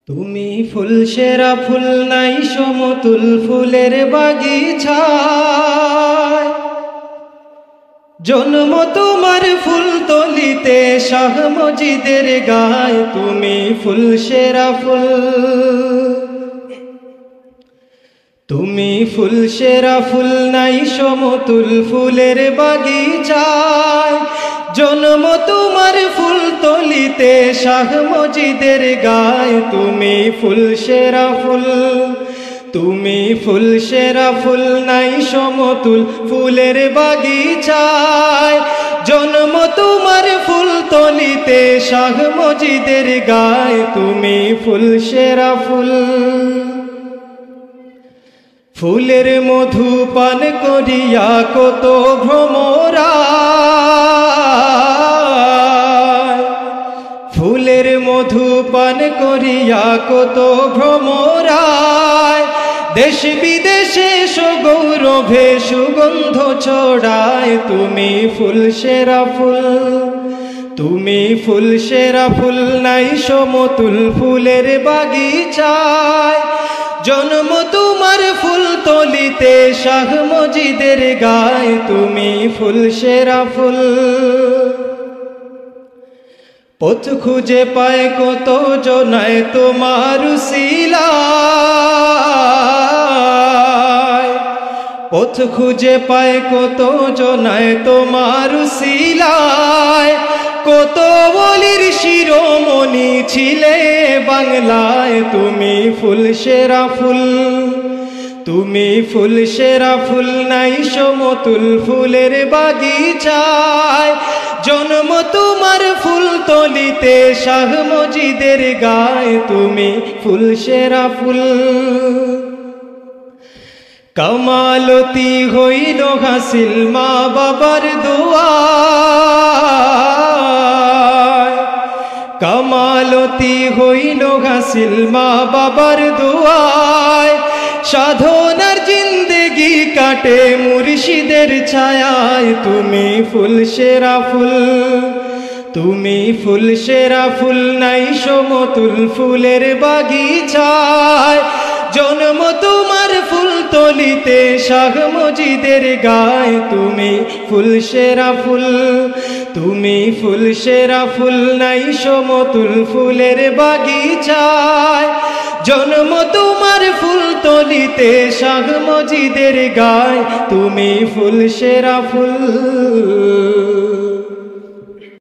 তুমি ফুল সেরা ফুল নাই সমতুল ফুলের বাগিচায়, জন্ম তোমার ফুল তলিতে শাহ মজিদের গায়। তুমি ফুল সেরা ফুল, তুমি ফুল সেরা ফুল নাই সমতুল ফুলের বাগিচায়, জন্ম তোমার ফুল তলিতে শাহ মজিদের গায়। তুমি ফুল সেরা ফুল, তুমি ফুল সেরা ফুল নাই সমতুল ফুলের বাগিচায়, জন্ম তোমার ফুল তলিতে শাহ মজিদের গায়। তুমি ফুল সেরা ফুল, ফুলের মধু পান করিয়া কত ভ্রমরায়, ফুলের মধু পান করিয়া কত ভ্রমরায়, দেশ বিদেশে সগৌরভে সুগন্ধ ছড়ায়। তুমি ফুল সেরা ফুল, তুমি ফুল সেরা ফুল নাই সমতুল ফুলের বাগিচায়, জন্ম তোমার ফুল তলিতে শাহ মজিদের গায়। তুমি ফুল সেরা ফুল, পথ খুঁজে পায় কত জনায় তোমার উসিলায়, পথ খুঁজে পায় কত জনায় তোমার উসিলায়, কত বলির শিরোমণি ছিলে বাংলায়। তুমি ফুল সেরা ফুল, তুমি ফুল সেরা ফুল নাই সমতুল ফুলের বাগিচায়, জন্ম তোমার ফুল তলিতে শাহ মজিদের গায়। তুমি ফুল সেরা ফুল, কামালতি হইল হাসিল মা বাবার দোয়ায়, কামালতি হইল হাসিল মা বাবার দোয়ায়, সাধনার জিন্দেগি কাটে মুর্শিদের ছায়ায়। তুমি ফুল সেরা ফুল, তুমি ফুল সেরা ফুল নাই সমতুল ফুলের বাগিচায়, জন্ম তোমার ফুল তলিতে শাহ মজিদের গায়। তুমি ফুল সেরা ফুল, তুমি ফুল সেরা ফুল নাই সমতুল ফুলের বাগিচায়, জন্ম তোমার ফুল তলিতে শাহ মজিদের গায়। তুমি ফুল সেরা ফুল।